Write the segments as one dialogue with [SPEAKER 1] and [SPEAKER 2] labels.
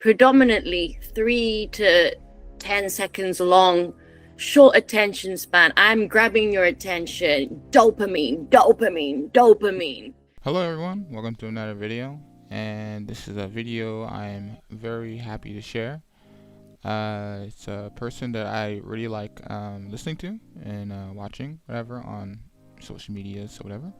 [SPEAKER 1] predominantly 3 to 10 seconds long, short attention span. I'm grabbing your attention. Dopamine, dopamine, dopamine.
[SPEAKER 2] Hello everyone, welcome to another video, and this is a video I'm very happy to share. It's a person that I really like listening to and watching, whatever, on social medias or whatever.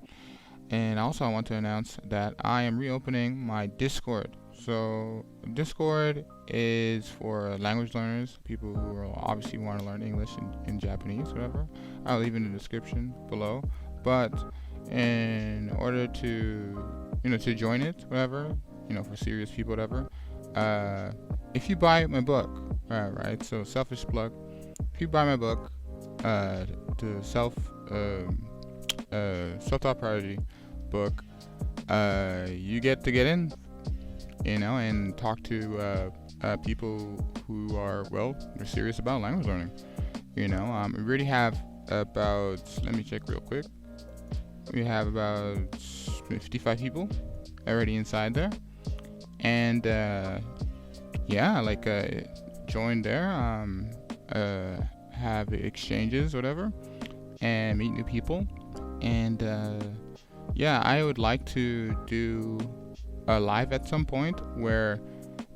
[SPEAKER 2] And also I want to announce that I am reopening my Discord. So Discord is for language learners, people who will obviously want to learn English and Japanese, whatever. I'll leave it in the description below. But in order to to join it, whatever, for serious people, whatever, if you buy my book, right, so selfish plug, if you buy my book, the self-taught priority book, you get to get in, and talk to people who are, they're serious about language learning. We already have about, let me check real quick, we have about 55 people already inside there, and join there, have exchanges, whatever, and meet new people. And I would like to do a live at some point where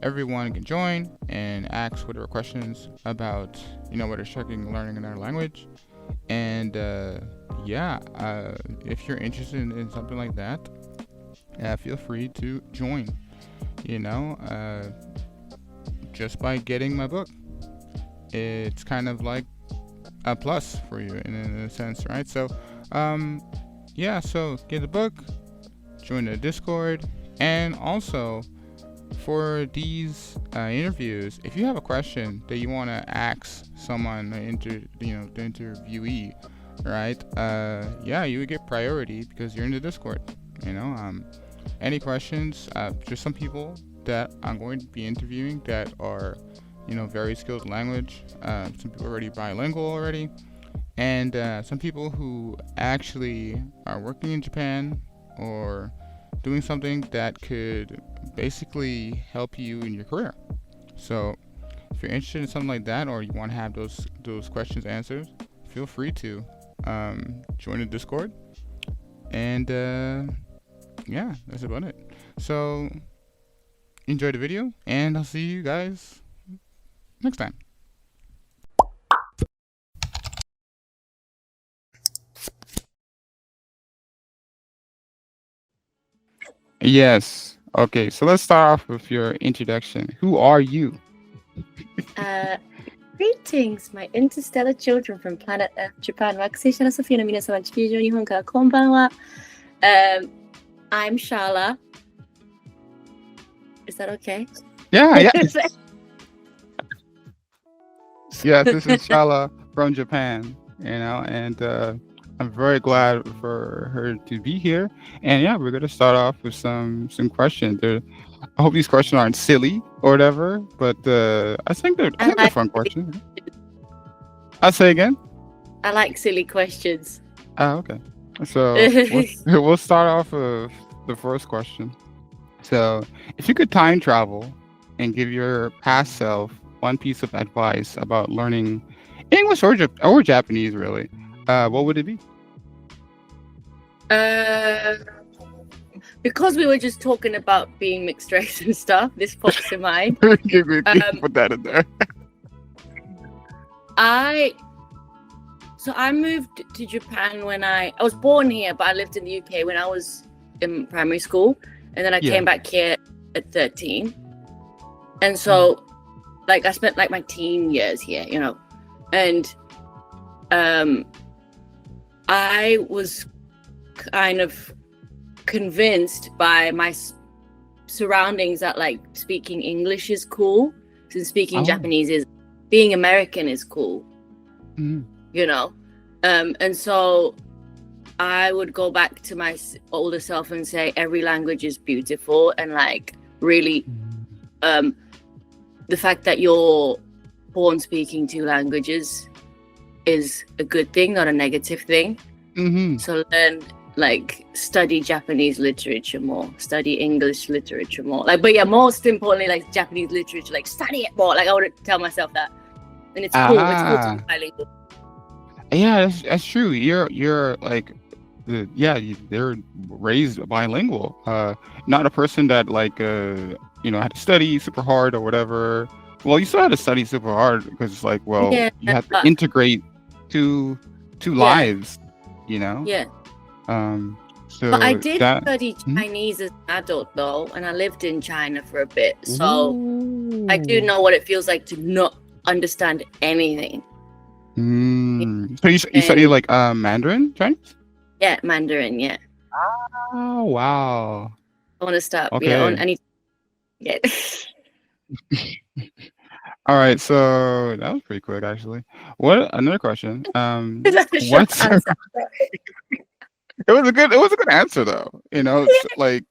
[SPEAKER 2] everyone can join and ask whatever questions about what they're struggling learning another language. And if you're interested in something like that, feel free to join, just by getting my book. It's kind of like a plus for you in a sense, right? So so get the book, join the Discord, and also for these interviews, if you have a question that you want to ask someone, the interviewee, right? You would get priority because you're in the Discord. Any questions? There's some people that I'm going to be interviewing that are, very skilled in language. Some people are already bilingual already, and some people who actually are working in Japan or doing something that could basically help you in your career. So if you're interested in something like that, or you want to have those questions answered, feel free to join the Discord. And that's about it. So enjoy the video, and I'll see you guys next time. Yes. Okay, so let's start off with your introduction. Who are you?
[SPEAKER 1] Greetings, my interstellar children from planet Earth, Japan. 惑星シャラソフィアの皆様、地球上日本からこんばんは。I'm Shala. Is that okay?
[SPEAKER 2] Yeah. Yes, this is Shala from Japan, and I'm very glad for her to be here. And we're gonna start off with some questions. I hope these questions aren't silly or whatever, but I think they're fun questions. I'll say again.
[SPEAKER 1] I like silly questions.
[SPEAKER 2] Okay. So we'll start off with the first question. So, if you could time travel and give your past self one piece of advice about learning English or Japanese, really, what would it be?
[SPEAKER 1] Because we were just talking about being mixed race and stuff, this pops to mind.
[SPEAKER 2] Put that in there.
[SPEAKER 1] I moved to Japan when I was born here, but I lived in the UK when I was in primary school, and then I came back here at 13. And so I spent my teen years here, and I was kind of convinced by my surroundings that speaking English is cool, since speaking Japanese is, being American is cool. And so I would go back to my older self and say every language is beautiful, and really the fact that you're born speaking 2 languages is a good thing, not a negative thing. So learn like study Japanese literature more, study English literature more. Like, but yeah, most importantly, like Japanese literature, like study it more. Like I would tell myself that, and it's cool. It's cool to be bilingual.
[SPEAKER 2] Yeah, that's true. You're like, they're raised bilingual. Not a person that like had to study super hard or whatever. Well, you still had to study super hard because it's like, well, you have to integrate two lives,
[SPEAKER 1] Yeah.
[SPEAKER 2] So
[SPEAKER 1] but I did study Chinese as an adult though, and I lived in China for a bit, so I do know what it feels like to not understand anything.
[SPEAKER 2] So you study like Mandarin Chinese?
[SPEAKER 1] Yeah, Mandarin. Yeah.
[SPEAKER 2] Oh wow.
[SPEAKER 1] I want to start.
[SPEAKER 2] Okay.
[SPEAKER 1] Yeah, I need. Yeah.
[SPEAKER 2] All right, so that was pretty quick actually. What another question?
[SPEAKER 1] What's
[SPEAKER 2] It was a good answer though. It's like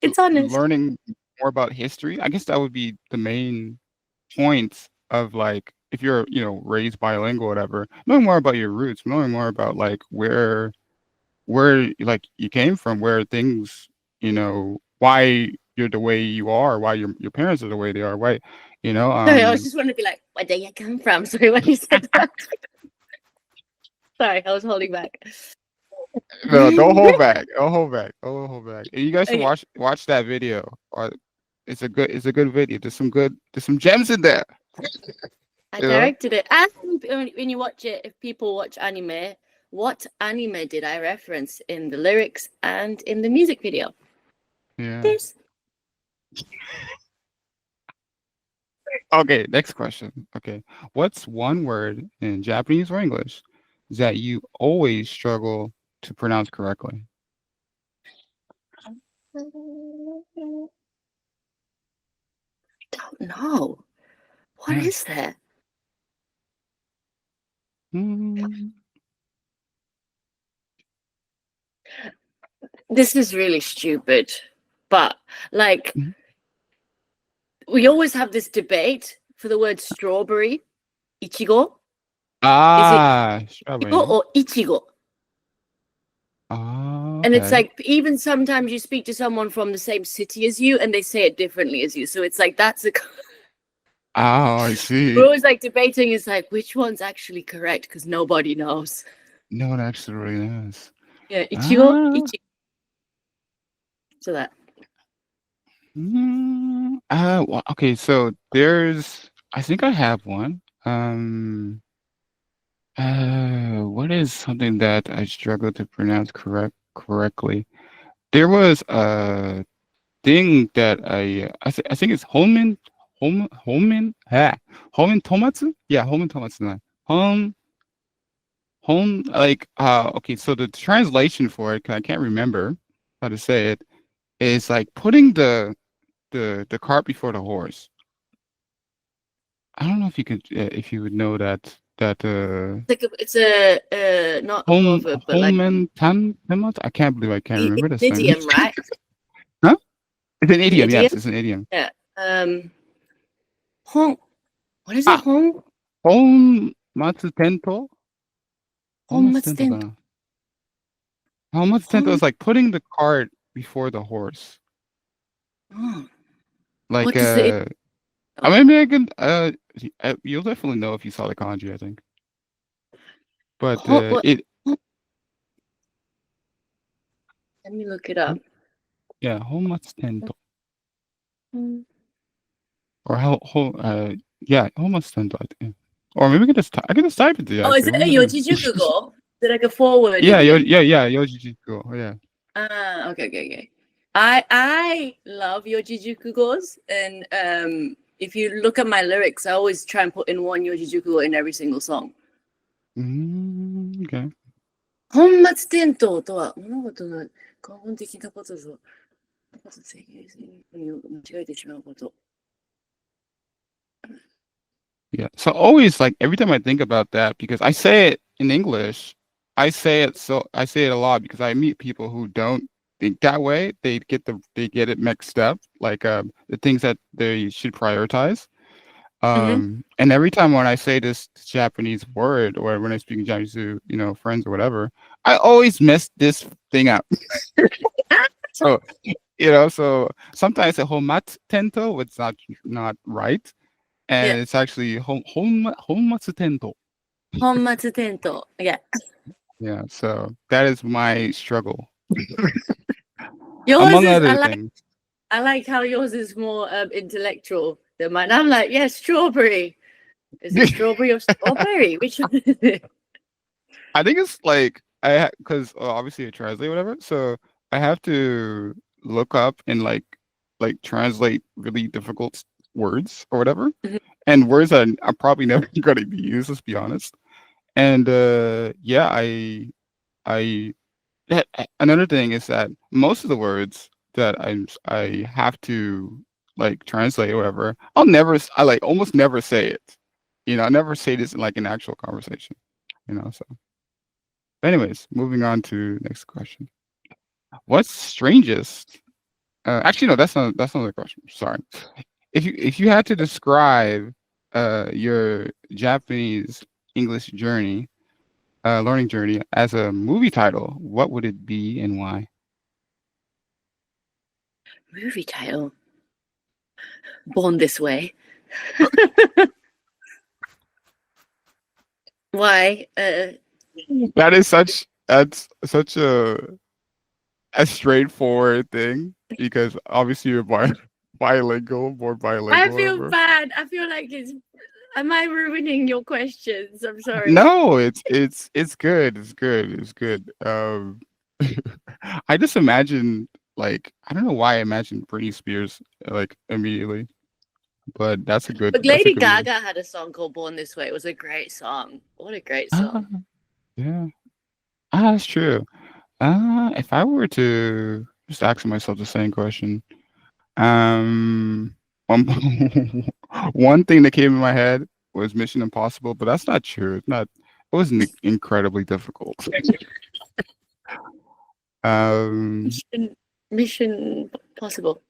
[SPEAKER 1] it's honest.
[SPEAKER 2] Learning more about history. I guess that would be the main point of like if you're raised bilingual, whatever. Knowing more about your roots, knowing more about like where like you came from, where things, why you're the way you are, why your parents are the way they are, why,
[SPEAKER 1] Sorry, I was just wanting to be like, where do you come from? Sorry, when you said that. Sorry, I was holding back.
[SPEAKER 2] No, don't hold back. Don't hold back. You guys should watch that video. Or it's a good video. There's some gems in there.
[SPEAKER 1] I directed it. And when you watch it, if people watch anime, what anime did I reference in the lyrics and in the music video?
[SPEAKER 2] Yeah.
[SPEAKER 1] This.
[SPEAKER 2] Okay, next question. Okay. What's one word in Japanese or English that you always struggle to pronounce correctly?
[SPEAKER 1] I don't know. What is that? This is really stupid, but like we always have this debate for the word strawberry, ichigo. Is it ichigo or ichigo? And it's like even sometimes you speak to someone from the same city as you and they say it differently as you. So it's like that's a
[SPEAKER 2] I see.
[SPEAKER 1] We're always like debating is like which one's actually correct because nobody knows.
[SPEAKER 2] No one actually really knows.
[SPEAKER 1] Yeah, ichigo. So that.
[SPEAKER 2] Well, okay, so I think I have one. What is something that I struggle to pronounce correctly? There was a thing that I think it's Holman tomatsu? Yeah, Holman tomatsu. Like okay, so the translation for it, 'cause I can't remember how to say it, is like putting the cart before the horse. I don't know if you would know that
[SPEAKER 1] It's a not a proverb, but like
[SPEAKER 2] I can't believe I can't remember this
[SPEAKER 1] idiom, right?
[SPEAKER 2] Huh? It's an idiom. Yes, it's an idiom.
[SPEAKER 1] Yeah. What is it?
[SPEAKER 2] Honmatsu tento.
[SPEAKER 1] Honmatsu
[SPEAKER 2] tento is like putting the cart before the horse. Like
[SPEAKER 1] what is it?
[SPEAKER 2] maybe I can you'll definitely know if you saw the kanji, I think. But let
[SPEAKER 1] me look it up.
[SPEAKER 2] Yeah, honmatsu tento. Or honmatsu tento. Or maybe I can just type it there.
[SPEAKER 1] Oh, is it a yojijukugo? Is it like a forward?
[SPEAKER 2] Yeah, yojijukugo. Yeah.
[SPEAKER 1] Okay. I love yojijukugos, and if you look at my lyrics, I always try and put in one yojijukugo in every single song.
[SPEAKER 2] Okay.
[SPEAKER 1] 本末転倒とは物事の根本的なことぞ。正義に間違えてしまうこと。
[SPEAKER 2] Yeah. So always like every time I think about that, because I say it in English, I say it a lot because I meet people who don't think that way. They get it mixed up, like the things that they should prioritize. And every time when I say this Japanese word or when I speak Japanese to, friends or whatever, I always mess this thing up. So, so sometimes I say homatsu tento, it's not right. And
[SPEAKER 1] Yeah.
[SPEAKER 2] it's actually homatsu tento.
[SPEAKER 1] Honmatsu tento. Yeah.
[SPEAKER 2] Yeah, so that is my struggle,
[SPEAKER 1] Yours
[SPEAKER 2] among
[SPEAKER 1] is
[SPEAKER 2] other things.
[SPEAKER 1] I like how yours is more intellectual than mine. I'm like, yeah, strawberry. Is it strawberry or strawberry? Which one is it?
[SPEAKER 2] I think it's like because obviously I translate whatever, so I have to look up and like translate really difficult words or whatever,
[SPEAKER 1] Mhm.
[SPEAKER 2] and words that I'm probably never going to be used. Let's be honest. And yeah, I another thing is that most of the words that I have to like translate or whatever, I like almost never say it. I never say this in like an actual conversation. So. Anyways, moving on to next question. What's strangest? Actually, no, that's not the question. Sorry. If you had to describe your Japanese English journey, learning journey as a movie title, what would it be and why?
[SPEAKER 1] Movie title. Born This Way. Why?
[SPEAKER 2] That's such a straightforward thing because obviously you're bilingual, more
[SPEAKER 1] I
[SPEAKER 2] bilingual,
[SPEAKER 1] feel
[SPEAKER 2] whatever.
[SPEAKER 1] bad. I feel like it's. Am I ruining your questions? I'm sorry.
[SPEAKER 2] No, it's good. It's good. It's good. I just imagine like I don't know why I imagined Britney Spears like immediately, but
[SPEAKER 1] But
[SPEAKER 2] that's a
[SPEAKER 1] Lady
[SPEAKER 2] good movie.
[SPEAKER 1] Gaga had a song called Born This Way. It was a great song. What a great
[SPEAKER 2] Ah,
[SPEAKER 1] song.
[SPEAKER 2] yeah. That's true. If I were to just ask myself the same question, um, one one thing that came in my head was Mission Impossible, but that's not true. It's not. It wasn't incredibly difficult. Um,
[SPEAKER 1] Mission Possible.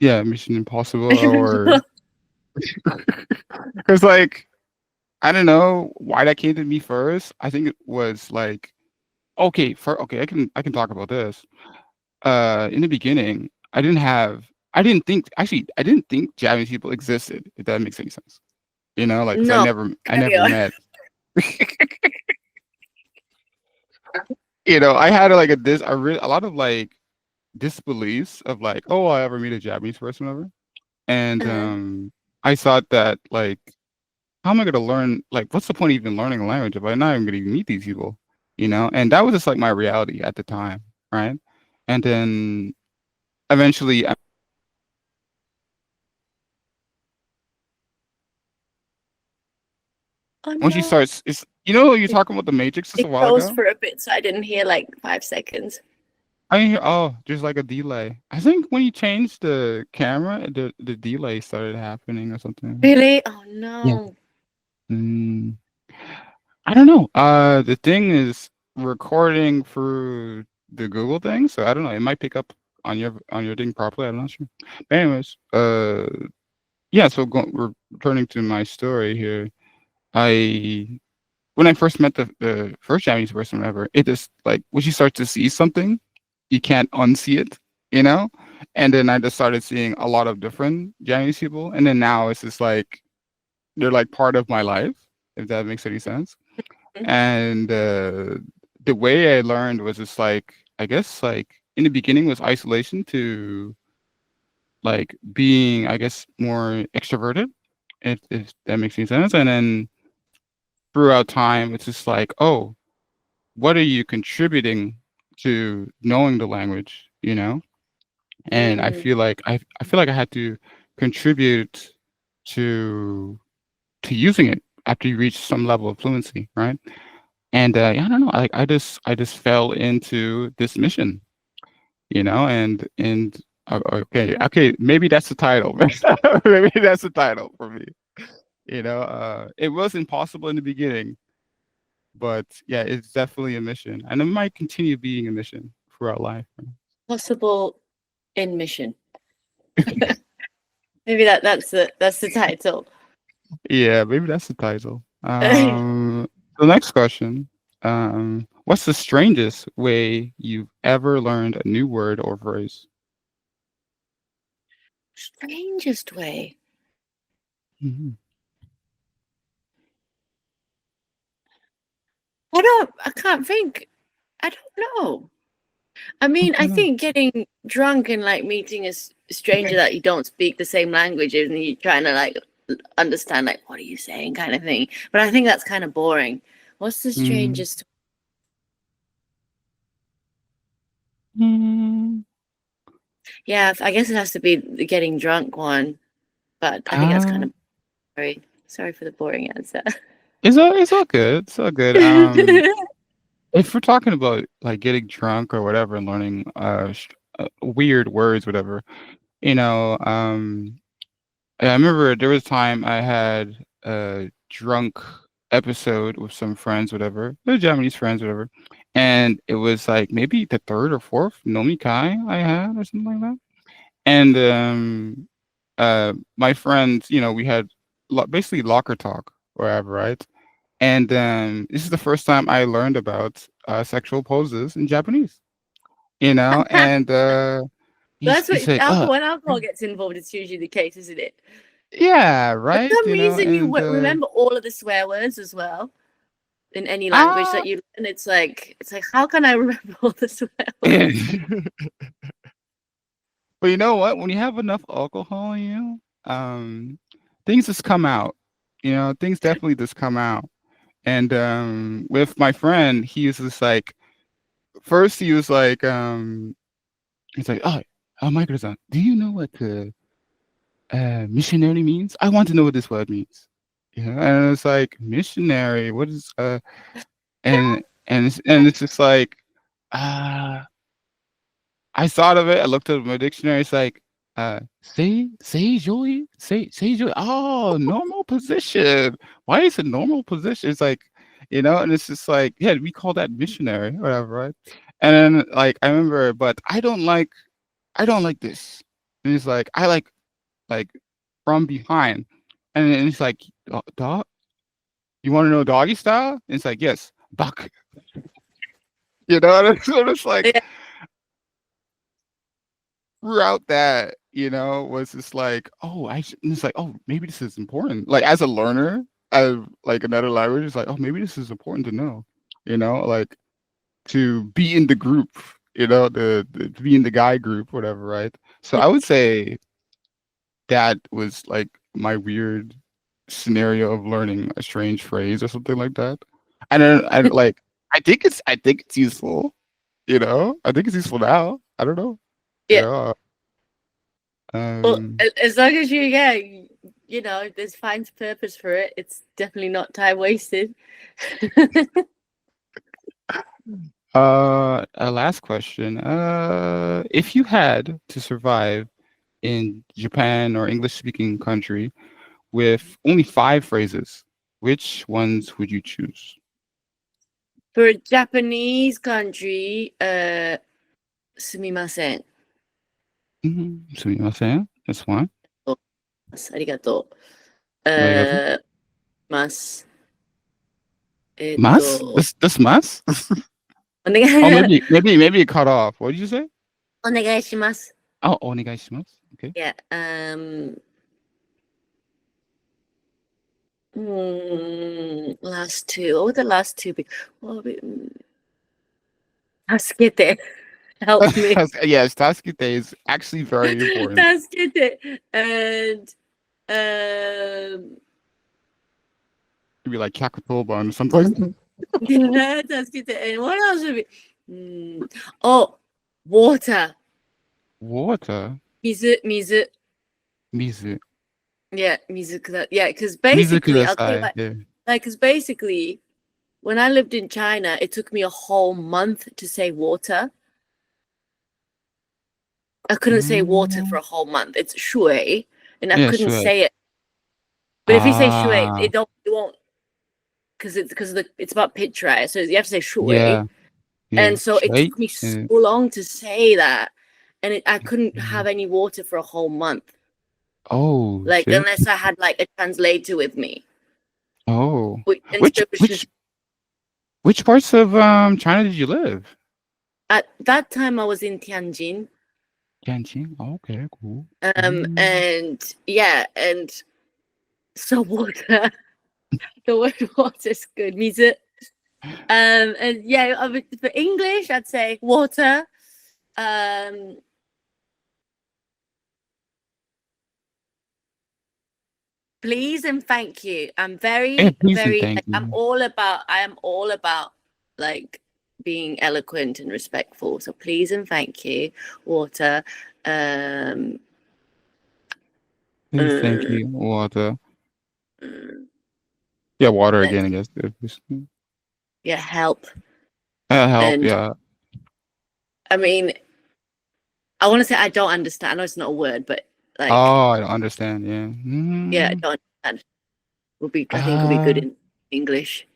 [SPEAKER 2] yeah, Mission Impossible,
[SPEAKER 1] Mission
[SPEAKER 2] or because like I don't know why that came to me first. I think it was like okay, I can talk about this. In the beginning, I didn't think Japanese people existed, if that makes any sense. Like 'cause
[SPEAKER 1] No,
[SPEAKER 2] I
[SPEAKER 1] carry
[SPEAKER 2] never
[SPEAKER 1] on.
[SPEAKER 2] met. I had like a lot of like disbeliefs of like, oh, I'll ever meet a Japanese person ever. And
[SPEAKER 1] Uh-huh.
[SPEAKER 2] I thought that like how am I gonna learn like what's the point of even learning a language if I'm not even gonna even meet these people? And that was just like my reality at the time, right? And then eventually
[SPEAKER 1] Oh
[SPEAKER 2] once you
[SPEAKER 1] no.
[SPEAKER 2] start it's you're talking about the Matrix just
[SPEAKER 1] It
[SPEAKER 2] a while
[SPEAKER 1] froze
[SPEAKER 2] ago?
[SPEAKER 1] for a bit, so I didn't hear like 5 seconds.
[SPEAKER 2] I hear there's like a delay. I think when you changed the camera, the delay started happening or something.
[SPEAKER 1] Really? Oh
[SPEAKER 2] Yeah.
[SPEAKER 1] no.
[SPEAKER 2] Mm, I don't know. The thing is recording through the Google thing, so I don't know. It might pick up on your thing properly. I'm not sure. But anyways, yeah. So returning to my story here, I when I first met the first Japanese person ever, it just like once you start to see something, you can't unsee it, you know? And then I just started seeing a lot of different Japanese people. And then now it's just like they're like part of my life, if that makes any sense. And the way I learned was just like I guess like in the beginning was isolation to like being, I guess, more extroverted, if that makes any sense. And then throughout time, it's just like, oh, what are you contributing to knowing the language, and I
[SPEAKER 1] Mm.
[SPEAKER 2] feel like I feel like I had to contribute to using it after you reach some level of fluency, right? And yeah, I don't know, I just fell into this mission, and okay, maybe that's the title. Maybe that's the title for me. It was impossible in the beginning, but yeah, it's definitely a mission, and it might continue being a mission throughout life.
[SPEAKER 1] Possible in mission. Maybe that's the title.
[SPEAKER 2] Yeah, maybe that's the title. The next question. What's the strangest way you've ever learned a new word or phrase?
[SPEAKER 1] Strangest way.
[SPEAKER 2] Mhm.
[SPEAKER 1] I can't think. I don't know. I mean, I
[SPEAKER 2] Okay.
[SPEAKER 1] think getting drunk and like meeting a stranger that you don't speak the same language and you trying to like understand like what are you saying kind of thing. But I think that's kind of boring. What's the
[SPEAKER 2] Mm.
[SPEAKER 1] strangest?
[SPEAKER 2] Mm.
[SPEAKER 1] Yeah, I guess it has to be the getting drunk one. But I think that's kind
[SPEAKER 2] Uh,
[SPEAKER 1] of boring. Sorry for the boring answer.
[SPEAKER 2] it's all good. It's all good. If we're talking about like getting drunk or whatever and learning weird words, whatever, you know, I remember there was a time I had a drunk episode with some friends, whatever, they're Japanese friends, whatever, and it was like maybe the third or fourth nomikai I had or something like that. And my friends, we had basically locker talk, wherever, right? And this is the first time I learned about sexual poses in Japanese, and he's
[SPEAKER 1] That's what
[SPEAKER 2] he's like,
[SPEAKER 1] when alcohol gets involved, it's usually the case, isn't it?
[SPEAKER 2] yeah,
[SPEAKER 1] For
[SPEAKER 2] right,
[SPEAKER 1] some reason, you
[SPEAKER 2] and
[SPEAKER 1] remember all of the swear words as well in any language
[SPEAKER 2] ah.
[SPEAKER 1] that you learn. It's like how can I remember all the swear words?
[SPEAKER 2] But you know what? When you have enough alcohol in you, things just come out. Things definitely just come out. And with my friend, he was just like, first he was like, he's like, oh, Michael-san, do you know what missionary means? I want to know what this word means. And it's like missionary. What is and it's just like, uh I thought of it. I looked at my dictionary. It's like, say joy. Oh, normal position. Why is it normal position? It's like, and it's just like, yeah, we call that missionary, whatever, right? And then like I remember, but I don't like this. And it's like like from behind, and then it's like, dog. You want to know doggy style? And it's like, yes, buck. And it's like
[SPEAKER 1] Yeah,
[SPEAKER 2] throughout that, was just like, oh, it's like, oh, maybe this is important. Like as a learner of like another language, it's like, oh, maybe this is important to know, like to be in the group, to be in the guy group, whatever, right? So I would say that was like my weird scenario of learning a strange phrase or something like that. And then I think it's useful, I think it's useful now. I don't know. You
[SPEAKER 1] yeah.
[SPEAKER 2] know,
[SPEAKER 1] Well,
[SPEAKER 2] um
[SPEAKER 1] as long as there's finds purpose for it. It's definitely not time wasted.
[SPEAKER 2] A last question. If you had to survive in Japan or English speaking country with only 5 phrases, which ones would you choose?
[SPEAKER 1] For a Japanese country, すみません。
[SPEAKER 2] Sumimasen. That's one.
[SPEAKER 1] ありがとう。
[SPEAKER 2] Arigato.
[SPEAKER 1] ます。
[SPEAKER 2] Mas? That's mas?
[SPEAKER 1] お願い、
[SPEAKER 2] Oh, maybe it cut off. What did you say?
[SPEAKER 1] お願いします。
[SPEAKER 2] Oh, onegaishimasu. Okay.
[SPEAKER 1] Yeah. Last two. What would the last two be? What would be? 助けて. Help me.
[SPEAKER 2] Yes, Tasukite is actually very important.
[SPEAKER 1] 助けて. And
[SPEAKER 2] It'd be like Kakutoban or something.
[SPEAKER 1] 助けて. And what else would be? Oh, water.
[SPEAKER 2] Water.
[SPEAKER 1] 水.
[SPEAKER 2] Mizu.
[SPEAKER 1] Yeah, 水くだ. Yeah, because
[SPEAKER 2] Mizu
[SPEAKER 1] basically, I'll tell you
[SPEAKER 2] kudasai.
[SPEAKER 1] what.
[SPEAKER 2] Yeah.
[SPEAKER 1] Like, because basically, when I lived in China, it took me a whole month to say water. I couldn't say water for a whole month. It's shui, and I
[SPEAKER 2] Yeah,
[SPEAKER 1] couldn't
[SPEAKER 2] sure.
[SPEAKER 1] say it. But if you say shui,
[SPEAKER 2] Ah,
[SPEAKER 1] it won't because it's about pitch, right? So you have to say shui,
[SPEAKER 2] yeah, yeah.
[SPEAKER 1] and so it
[SPEAKER 2] Shui.
[SPEAKER 1] took me so
[SPEAKER 2] Yeah.
[SPEAKER 1] long to say that, and I couldn't have any water for a whole month.
[SPEAKER 2] Oh
[SPEAKER 1] like
[SPEAKER 2] shit.
[SPEAKER 1] unless I had like a translator with me.
[SPEAKER 2] Oh.
[SPEAKER 1] And
[SPEAKER 2] Which
[SPEAKER 1] so it was
[SPEAKER 2] which
[SPEAKER 1] just
[SPEAKER 2] which parts of China did you live?
[SPEAKER 1] at that time I was in Tianjin.
[SPEAKER 2] Tianjin. Okay, cool.
[SPEAKER 1] And yeah, and so water. The word water is good. Mizu. And yeah, for English, I'd say water. Um, please and thank you. I'm
[SPEAKER 2] Yeah,
[SPEAKER 1] very,
[SPEAKER 2] please and
[SPEAKER 1] very.
[SPEAKER 2] thank
[SPEAKER 1] I'm
[SPEAKER 2] you.
[SPEAKER 1] all about. I am all about like being eloquent and respectful. So please and thank you, water. Um,
[SPEAKER 2] Please, thank
[SPEAKER 1] uh,
[SPEAKER 2] you. Water.
[SPEAKER 1] uh,
[SPEAKER 2] Yeah, water
[SPEAKER 1] let's
[SPEAKER 2] again, I guess.
[SPEAKER 1] yeah, help.
[SPEAKER 2] Help,
[SPEAKER 1] And
[SPEAKER 2] yeah.
[SPEAKER 1] I mean, I want to say I don't understand. I know it's not a word, but like,
[SPEAKER 2] Oh, I don't understand. Yeah.
[SPEAKER 1] yeah, I don't understand. I think will be good
[SPEAKER 2] Uh,
[SPEAKER 1] in English.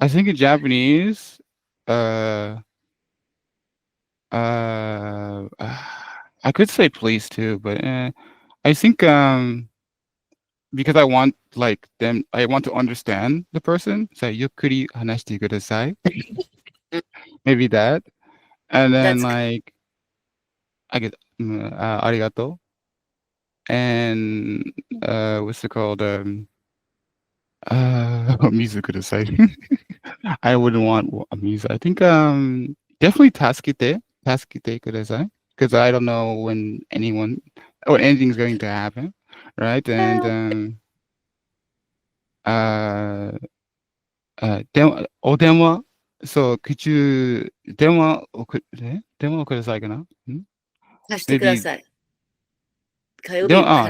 [SPEAKER 2] I think in Japanese, uh, I could say please too, but I think because I want to understand the person. So ゆっくり話してください.
[SPEAKER 1] Mm,
[SPEAKER 2] Maybe that, and then
[SPEAKER 1] that's
[SPEAKER 2] like I get arigato, and what's it called? Music could say. I wouldn't want a music. I think definitely tasukite kudasai, because I don't know when anything's going to happen, right? And
[SPEAKER 1] help.
[SPEAKER 2] uh odenwa. So could you denwa kudasai kana? Maybe
[SPEAKER 1] 貸してください. Can I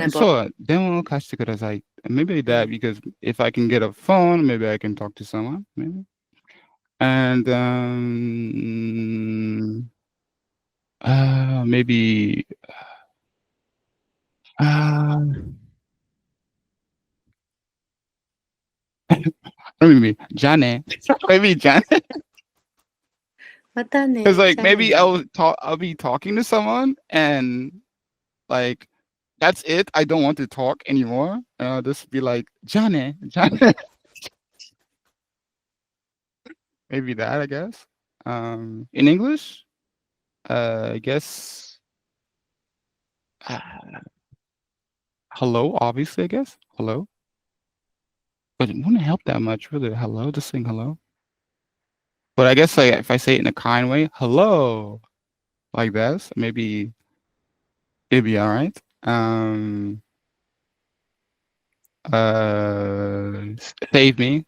[SPEAKER 1] borrow?
[SPEAKER 2] 電話を貸してください. Maybe that, because if I can get a phone, maybe I can talk to someone, maybe. And maybe uh maybe Jane. Maybe Jane. Because like maybe I'll be talking to someone and like that's it. I don't want to talk anymore. And I'll just be like, Jane. Maybe that, I guess. In English, I guess uh, hello, obviously, I guess. Hello. But it wouldn't help that much, really. Hello, just saying hello. But I guess like if I say it in a kind way, hello, like this, maybe it'd be all right. Save me.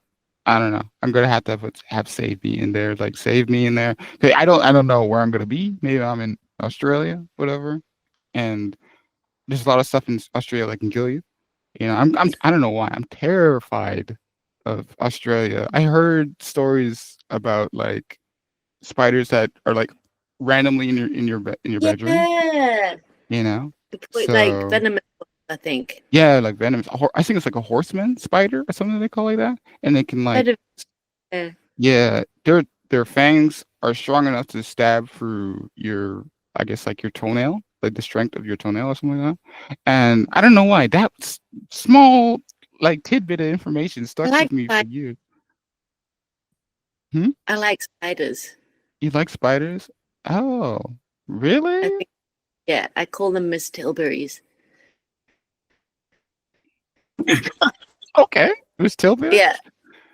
[SPEAKER 2] I don't know. I'm gonna have to have save me in there, like save me in there. 'Cause I don't know where I'm gonna be. Maybe I'm in Australia, whatever. And there's a lot of stuff in Australia that can kill you. I don't know why. I'm terrified of Australia. I heard stories about like spiders that are like randomly in your bedroom,
[SPEAKER 1] Yeah.
[SPEAKER 2] you know?
[SPEAKER 1] Like
[SPEAKER 2] So
[SPEAKER 1] venomous, I think.
[SPEAKER 2] yeah, like venomous. I think it's like a horseman spider or something they call like that. And they can like
[SPEAKER 1] Heard of- Yeah.
[SPEAKER 2] yeah, their fangs are strong enough to stab through your I guess like your toenail, like the strength of your toenail or something like that. And I don't know why that small like tidbit of information
[SPEAKER 1] I
[SPEAKER 2] stuck
[SPEAKER 1] like
[SPEAKER 2] with me for years. Hmm?
[SPEAKER 1] I like spiders.
[SPEAKER 2] You like spiders? Oh,
[SPEAKER 1] I
[SPEAKER 2] really?
[SPEAKER 1] think yeah, I call them Miss Tilburys.
[SPEAKER 2] Okay. It was Tilbury?
[SPEAKER 1] Yeah,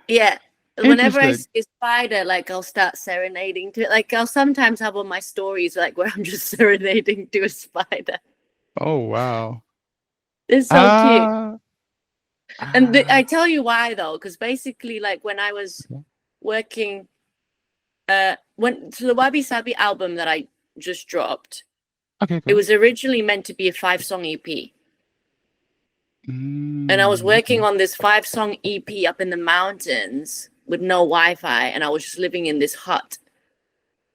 [SPEAKER 1] yeah. Whenever I
[SPEAKER 2] Interesting.
[SPEAKER 1] see a spider, like I'll start serenading to it. Like I'll sometimes have on my stories like where I'm just serenading to a spider.
[SPEAKER 2] Oh, wow.
[SPEAKER 1] It's so cute.
[SPEAKER 2] Ah.
[SPEAKER 1] And I
[SPEAKER 2] Ah.
[SPEAKER 1] tell you why though, because basically, like when I was
[SPEAKER 2] Okay.
[SPEAKER 1] working, when so the Wabi Sabi album that I just dropped,
[SPEAKER 2] Okay,
[SPEAKER 1] it
[SPEAKER 2] cool.
[SPEAKER 1] was originally meant to be a 5-song EP. And I was working
[SPEAKER 2] Okay.
[SPEAKER 1] on this 5-song EP up in the mountains with no Wi-Fi, and I was just living in this hut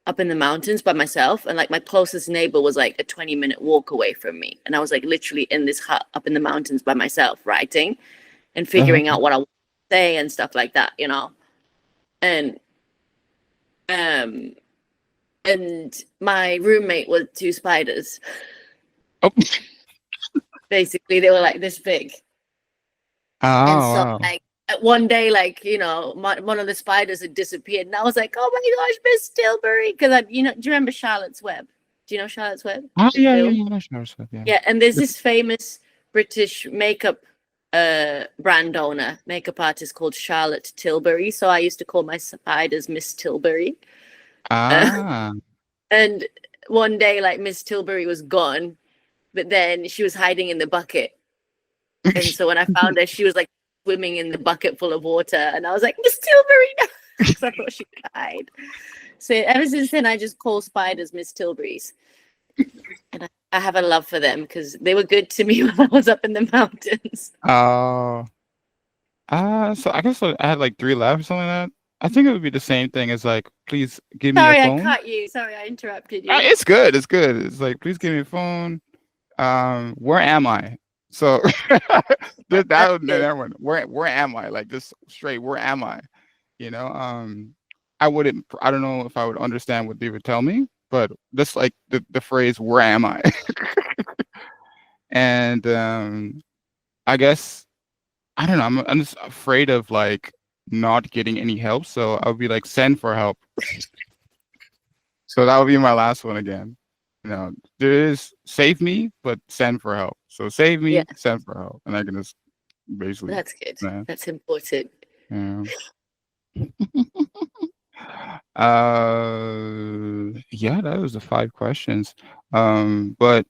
[SPEAKER 1] up in the mountains by myself. And like my closest neighbor was like a 20-minute walk away from me. And I was like literally in this hut up in the mountains by myself, writing and
[SPEAKER 2] Uh-huh.
[SPEAKER 1] figuring out what I want to say and stuff like that, you know. And um and my roommate was 2 spiders.
[SPEAKER 2] Oh,
[SPEAKER 1] Basically, they were like this big.
[SPEAKER 2] Oh,
[SPEAKER 1] And so
[SPEAKER 2] wow.
[SPEAKER 1] like one day, like, one of the spiders had disappeared, and I was like, oh my gosh, Miss Tilbury, because do you remember Charlotte's Web? Do you know Charlotte's Web?
[SPEAKER 2] Oh,
[SPEAKER 1] The
[SPEAKER 2] yeah,
[SPEAKER 1] film?
[SPEAKER 2] that's sure stuff, yeah.
[SPEAKER 1] Yeah, and there's this famous British makeup brand owner, makeup artist called Charlotte Tilbury. So I used to call my spiders Miss Tilbury.
[SPEAKER 2] Ah.
[SPEAKER 1] And one day, like, Miss Tilbury was gone, but then she was hiding in the bucket. And so when I found her, she was like swimming in the bucket full of water, and I was like, Miss Tilbury, because I thought she died. So ever since then, I just call spiders Miss Tilburys, and I have a love for them because they were good to me when I was up in the mountains.
[SPEAKER 2] Oh. So I guess I had like 3 left or something like that. I think it would be the same thing as like, please give me a
[SPEAKER 1] Sorry, I
[SPEAKER 2] phone.
[SPEAKER 1] cut you. Sorry, I interrupted you.
[SPEAKER 2] It's good. It's good. It's like, please give me a phone. Where am I? So that would be that one. Where am I? Like just straight, where am I? I don't know if I would understand what they would tell me, but just like the phrase, where am I? And I guess I don't know. I'm just afraid of like not getting any help, so I would be like, send for help. So that would be my last one again. There is save me, but send for help. So save me,
[SPEAKER 1] Yeah.
[SPEAKER 2] send for help, and I can just basically.
[SPEAKER 1] That's good.
[SPEAKER 2] Yeah.
[SPEAKER 1] That's important.
[SPEAKER 2] Yeah. Yeah, that was the 5 questions. But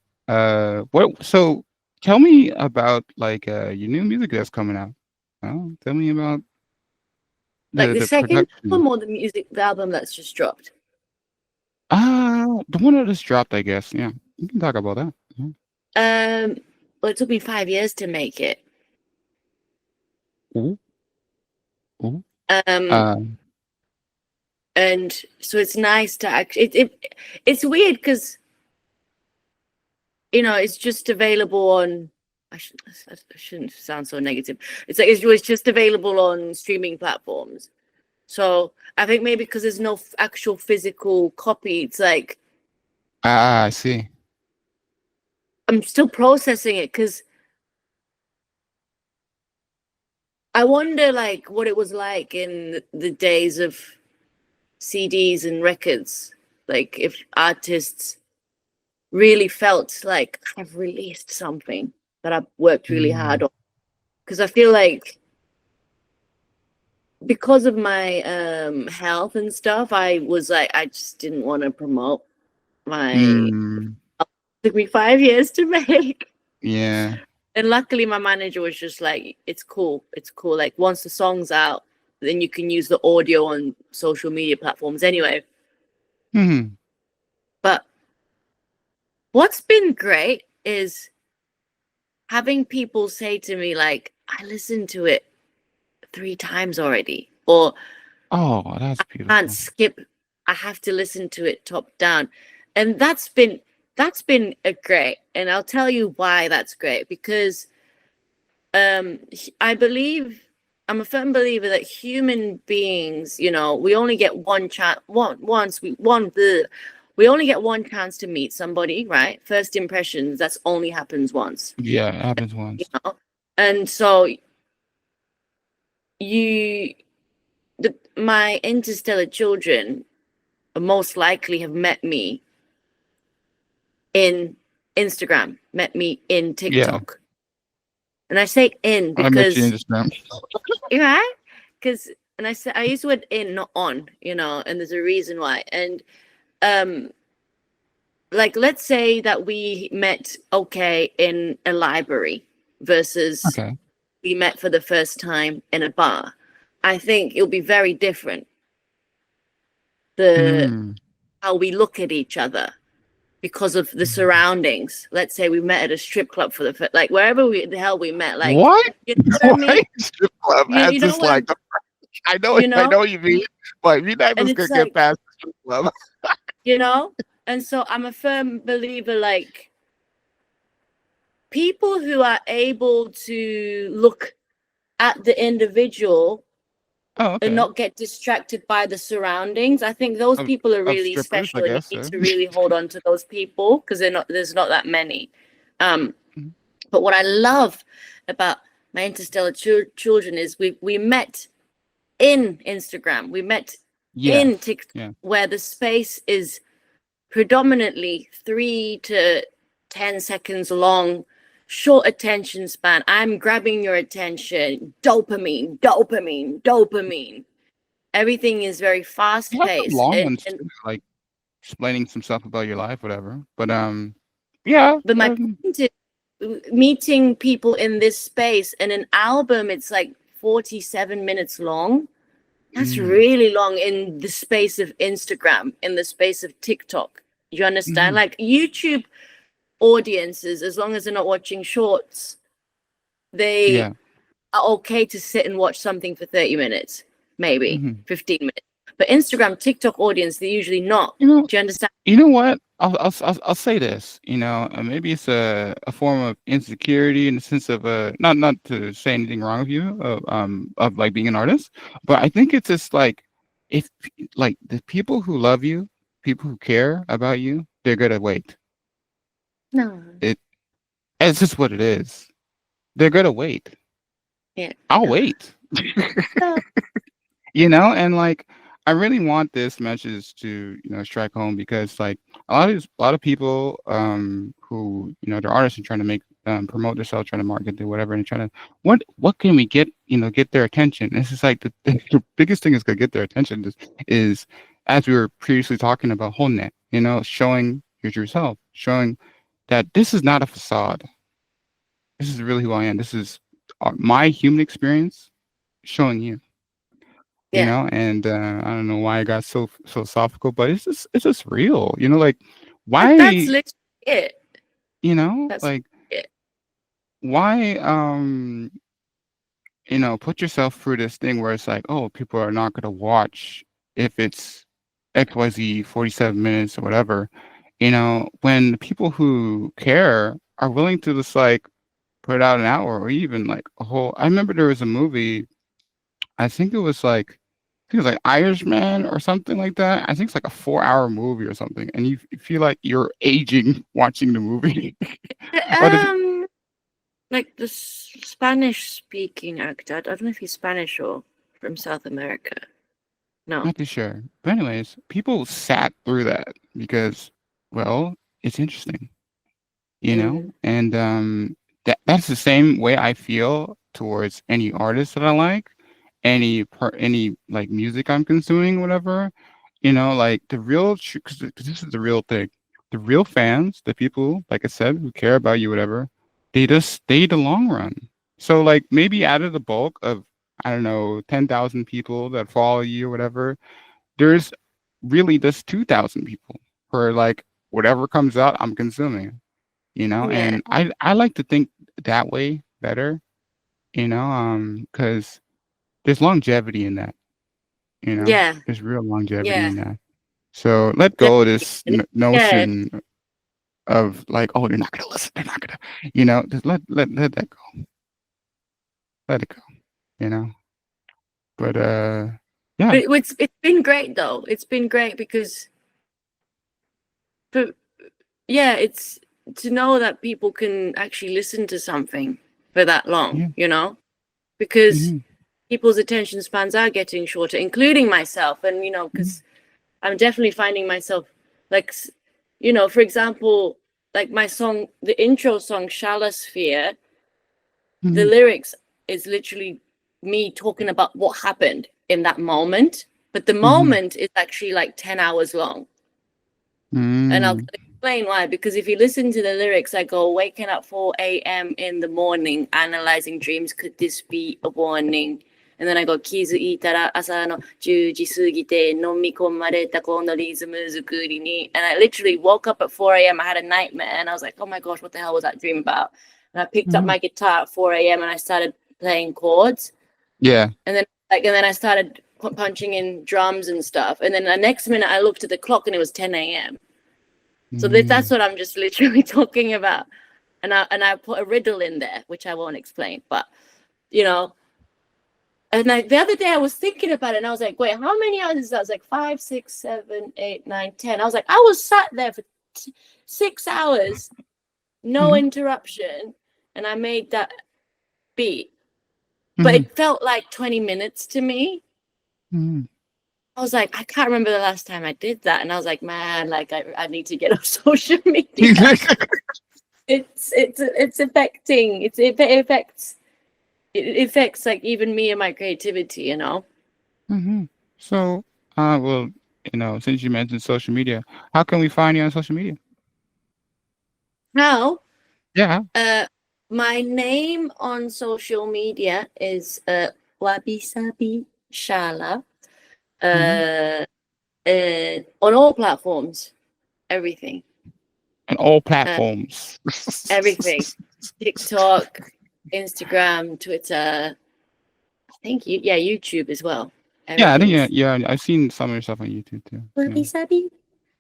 [SPEAKER 2] what? So tell me about like your new music that's coming out. Tell me about
[SPEAKER 1] Like the second
[SPEAKER 2] production.
[SPEAKER 1] album or the album that's just dropped?
[SPEAKER 2] The one that just dropped, I guess. Yeah, you can talk about that. Yeah.
[SPEAKER 1] Well, it took me 5 years to make it.
[SPEAKER 2] Ooh. Ooh.
[SPEAKER 1] And so it's nice to actually. It's weird because it's just available on. I shouldn't sound so negative. It's like it was just available on streaming platforms. So I think maybe because there's no actual physical copy, it's like
[SPEAKER 2] I see.
[SPEAKER 1] I'm still processing it because I wonder like what it was like in the days of CDs and records. Like if artists really felt like I've released something that I've worked really hard on. Because I feel like because of my health and stuff, I was like, I just didn't want to promote my. It took me 5 years to make.
[SPEAKER 2] Yeah.
[SPEAKER 1] And luckily, my manager was just like, it's cool. It's cool. Like once the song's out, then you can use the audio on social media platforms anyway. But what's been great is having people say to me, like, I listened to it 3 times already. Or,
[SPEAKER 2] oh, that's beautiful.
[SPEAKER 1] I can't skip. I have to listen to it top down. And that's been a great. And I'll tell you why that's great. Because I'm a firm believer that human beings, we only get one chance. We only get one chance to meet somebody, right? First impressions, that's only happens once.
[SPEAKER 2] Yeah, it happens once.
[SPEAKER 1] And so my interstellar children most likely have met me in Instagram, met me in TikTok. Yeah. And I say in because
[SPEAKER 2] I met you in Instagram.
[SPEAKER 1] Right? Because I use the word in, not on, and there's a reason why. And like let's say that we met in a library versus we met for the first time in a bar. I think it'll be very different. How we look at each other because of the surroundings. Let's say we met at a strip club for the first, like wherever the hell we met. Like
[SPEAKER 2] what?
[SPEAKER 1] You know what I mean?
[SPEAKER 2] Strip club.
[SPEAKER 1] You know
[SPEAKER 2] just like I know you mean. Like we not just gonna get past the strip club.
[SPEAKER 1] And so I'm a firm believer, like people who are able to look at the individual and not get distracted by the surroundings. I think those people are really special. And you need to really hold on to those people because there's not that many. But what I love about my interstellar children is we met in Instagram. We met in TikTok, where the space is predominantly 3 to 10 seconds long, short attention span. I'm grabbing your attention. Dopamine, dopamine, dopamine. Everything is very fast paced.
[SPEAKER 2] Long ones too, like explaining some stuff about your life, whatever. But yeah.
[SPEAKER 1] But my point is, meeting people in this space, and an album, it's like 47 minutes long. That's really long in the space of Instagram, in the space of TikTok. You understand? Like YouTube audiences, as long as they're not watching shorts, they are okay to sit and watch something for 30 minutes, maybe 15 minutes. But Instagram, TikTok audience, they're usually not. Do you understand?
[SPEAKER 2] You know what? I'll say this. Maybe it's a form of insecurity in the sense of not to say anything wrong with you of like being an artist, but I think it's just like, if like the people who love you, people who care about you, they're gonna wait.
[SPEAKER 1] No.
[SPEAKER 2] It's just what it is. They're gonna wait.
[SPEAKER 1] Yeah.
[SPEAKER 2] I'll wait. And like, I really want this message to strike home, because like a lot of people who they're artists and trying to make promote themselves, trying to market, do whatever, and trying to what can we get get their attention. And it's just like the biggest thing is gonna get their attention is as we were previously talking about honne, showing your true self, showing that this is not a facade. This is really who I am. This is my human experience showing you. And I don't know why I got so philosophical, but it's just real. Like, why?
[SPEAKER 1] That's literally it.
[SPEAKER 2] That's like it. Why put yourself through this thing where it's like, oh, people are not gonna watch if it's XYZ 47 minutes or whatever. When people who care are willing to just like put out an hour or even like a whole. I remember there was a movie. I think it was like Irishman or something like that. I think it's like a 4-hour movie or something, and you feel like you're aging watching the movie.
[SPEAKER 1] Like the Spanish-speaking actor. I don't know if he's Spanish or from South America. No,
[SPEAKER 2] not too sure. But anyways, people sat through that because, well, it's interesting, and that's the same way I feel towards any artist that I like. Any like music I'm consuming, whatever, like the real, because this is the real thing. The real fans, the people, like I said, who care about you, whatever, they just stay the long run. So like maybe out of the bulk of, I don't know, 10,000 people that follow you or whatever, there's really just 2,000 people who are like, whatever comes out, I'm consuming, and I like to think that way better, because there's longevity in that, there's real longevity in that. So let go of this notion of like, oh, they're not gonna listen, they're not gonna, just let that go, let it go, but yeah.
[SPEAKER 1] But it's been great though. It's been great because, it's to know that people can actually listen to something for that long, because people's attention spans are getting shorter, including myself. And, because I'm definitely finding myself like, for example, like my song, the intro song, Shala Sphere, the lyrics is literally me talking about what happened in that moment. But the moment is actually like 10 hours long. And I'll explain why. Because if you listen to the lyrics, I go, waking up 4 a.m. in the morning, analyzing dreams, could this be a warning? And then I go, 気づいたら朝の10時過ぎて飲み込まれたこのリズム作りに. And I literally woke up at 4 a.m. I had a nightmare and I was like, oh my gosh, what the hell was that dream about? And I picked up my guitar at 4 a.m. and I started playing chords.
[SPEAKER 2] Yeah.
[SPEAKER 1] And then I started punching in drums and stuff. And then the next minute I looked at the clock and it was 10 a.m. So that's what I'm just literally talking about. And I put a riddle in there, which I won't explain. But, and the other day I was thinking about it and I was like, wait, how many hours is that? I was like 5, 6, 7, 8, 9, 10. I was like, I was sat there for 6 hours, no interruption, and I made that beat. But it felt like 20 minutes to me. I was like, I can't remember the last time I did that. And I was like, man, like I need to get off social media. It's affecting. It affects like even me and my creativity, you know.
[SPEAKER 2] So, well, since you mentioned social media, how can we find you on social media?
[SPEAKER 1] How?
[SPEAKER 2] Yeah.
[SPEAKER 1] My name on social media is Wabi Sabi Shala. On all platforms, everything.
[SPEAKER 2] On all platforms.
[SPEAKER 1] Everything. TikTok, Instagram, Twitter. I think YouTube as well.
[SPEAKER 2] Yeah, I think yeah, I've seen some of your stuff on YouTube too.
[SPEAKER 1] Wabi Sabi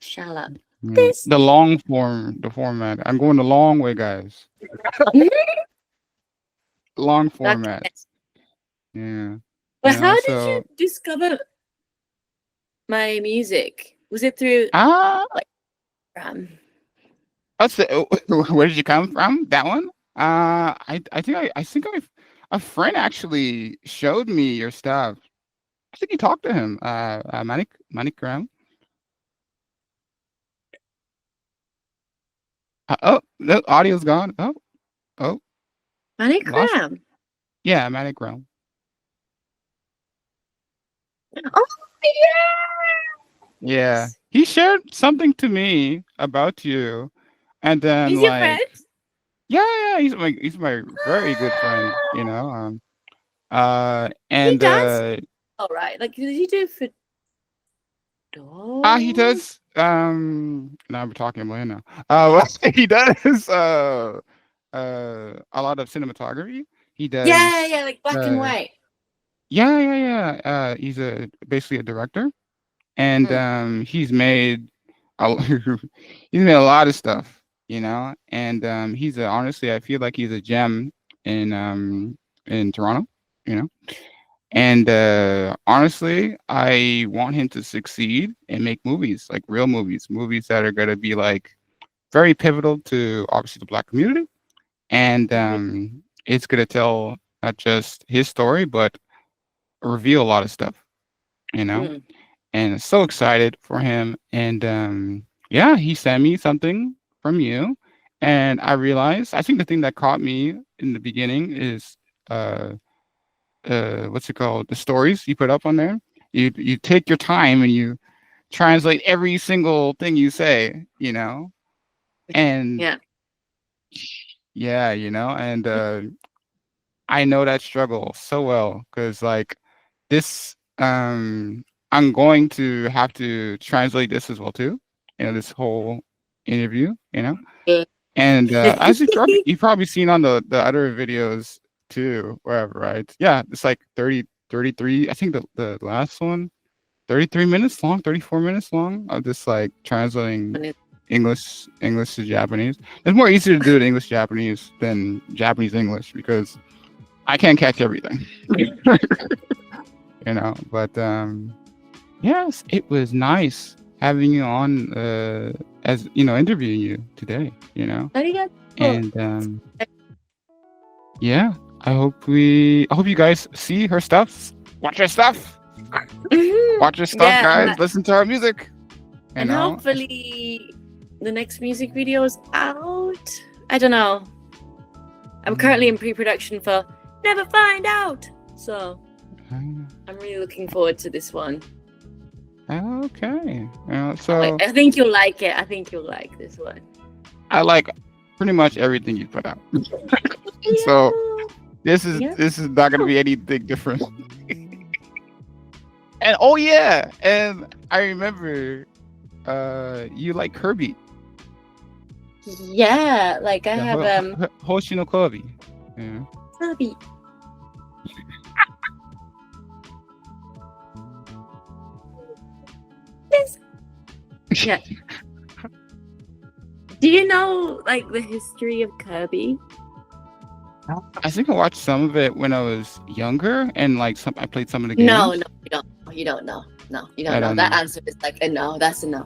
[SPEAKER 1] Shala.
[SPEAKER 2] The long form, the format. I'm going the long way, guys. Long format. Yeah.
[SPEAKER 1] But how did you discover my music? Was it through
[SPEAKER 2] where did you come from? That one? I think a friend actually showed me your stuff. I think you talked to him. Manik Graham. The audio's gone. Oh.
[SPEAKER 1] Manik Graham.
[SPEAKER 2] Yeah, Manik Graham.
[SPEAKER 1] Oh yeah.
[SPEAKER 2] Yeah. He shared something to me about you, and then
[SPEAKER 1] he's your friend?
[SPEAKER 2] Yeah, he's my very good friend. And
[SPEAKER 1] he does. All right. Like, does he do for dogs?
[SPEAKER 2] He does. Now we're talking about him now. He does a lot of cinematography. He does.
[SPEAKER 1] Yeah, like black and white.
[SPEAKER 2] Yeah. He's basically a director, and he's made a lot of stuff, and he's honestly, I feel like he's a gem in Toronto, and honestly, I want him to succeed and make movies, like real movies that are gonna be like very pivotal to obviously the Black community, and it's gonna tell not just his story but reveal a lot of stuff, and I'm so excited for him. And yeah, he sent me something from you, and I realized, I think the thing that caught me in the beginning is what's it called? The stories you put up on there. You take your time and you translate every single thing you say, and and I know that struggle so well, because like this, I'm going to have to translate this as well too, this whole interview, and as you've probably seen on the other videos too, wherever, right? Yeah, it's like 33, I think the last one, 33 minutes long, 34 minutes long of just like translating English to Japanese. It's more easier to do it English Japanese than Japanese English, because I can't catch everything. But yes, it was nice having you on as interviewing you today, and yeah, I hope you guys see her stuff, watch her stuff, guys, listen to her music,
[SPEAKER 1] and hopefully the next music video is out. I don't know, I'm currently in pre-production for Never Find Out, so I'm really looking forward to this one.
[SPEAKER 2] Okay.
[SPEAKER 1] So I think you'll like it. I think you'll like this one.
[SPEAKER 2] I like pretty much everything you put out. So this is not gonna be anything different. And and I remember you like Kirby.
[SPEAKER 1] Yeah, like I have
[SPEAKER 2] Hoshino Kirby. Yeah.
[SPEAKER 1] Kirby. Yeah. Do you know like the history of Kirby?
[SPEAKER 2] I think I watched some of it when I was younger, and like I played some of the games.
[SPEAKER 1] No, you don't know. No, you don't know. That answer is like a no. That's a no.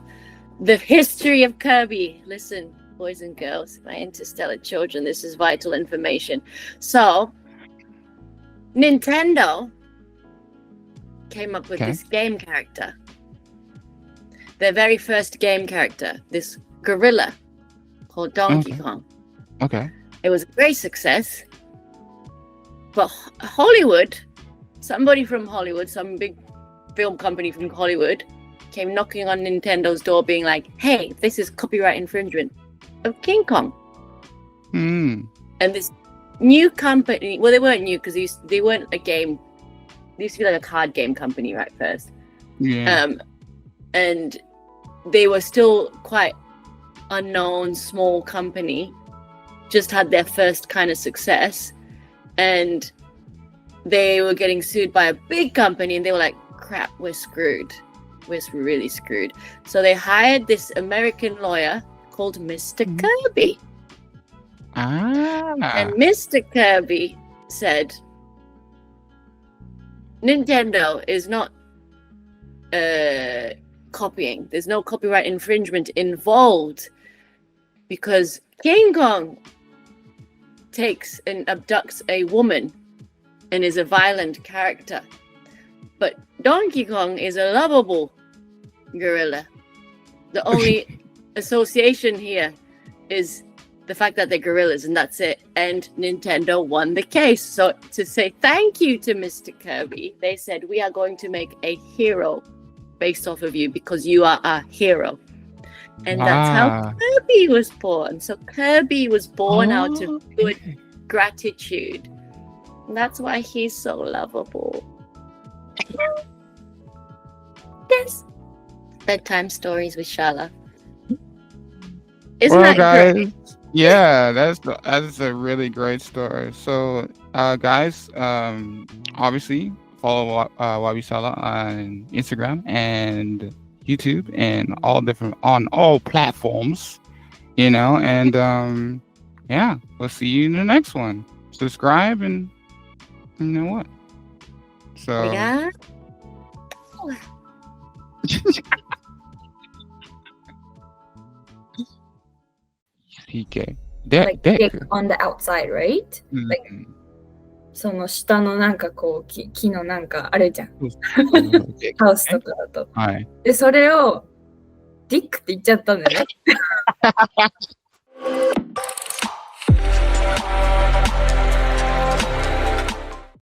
[SPEAKER 1] The history of Kirby. Listen, boys and girls, my interstellar children, this is vital information. So, Nintendo came up with this game character. Their very first game character, this gorilla called Donkey Kong.
[SPEAKER 2] Okay.
[SPEAKER 1] It was a great success. But Hollywood, somebody from Hollywood, some big film company from Hollywood, came knocking on Nintendo's door being like, hey, this is copyright infringement of King Kong. And this new company, well, they weren't new because they weren't a game. They used to be like a card game company right first.
[SPEAKER 2] Yeah.
[SPEAKER 1] And they were still quite unknown, small company, just had their first kind of success. And they were getting sued by a big company and they were like, crap, we're screwed. We're really screwed. So they hired this American lawyer called Mr. Kirby. And Mr. Kirby said, Nintendo is not copying. There's no copyright infringement involved because King Kong takes and abducts a woman and is a violent character. But Donkey Kong is a lovable gorilla. The only association here is the fact that they're gorillas, and that's it. And Nintendo won the case. So to say thank you to Mr. Kirby, they said, we are going to make a hero based off of you because you are our hero. And that's how Kirby was born. So Kirby was born out of good gratitude. And that's why he's so lovable. Yes. Bedtime stories with Shala. Isn't that
[SPEAKER 2] guys,
[SPEAKER 1] great?
[SPEAKER 2] Yeah, that's a really great story. So, guys, obviously follow Wabi Shala on Instagram and YouTube and on all platforms, and yeah, we'll see you in the next one. Subscribe and you know what? So
[SPEAKER 1] Yeah.
[SPEAKER 2] CK.
[SPEAKER 3] Like dick on the outside, right? Like その下のなんかこう木のなんかあるじゃん。ハウスとかだと。
[SPEAKER 2] はい。
[SPEAKER 3] で、それをディックって言っちゃったんだよね。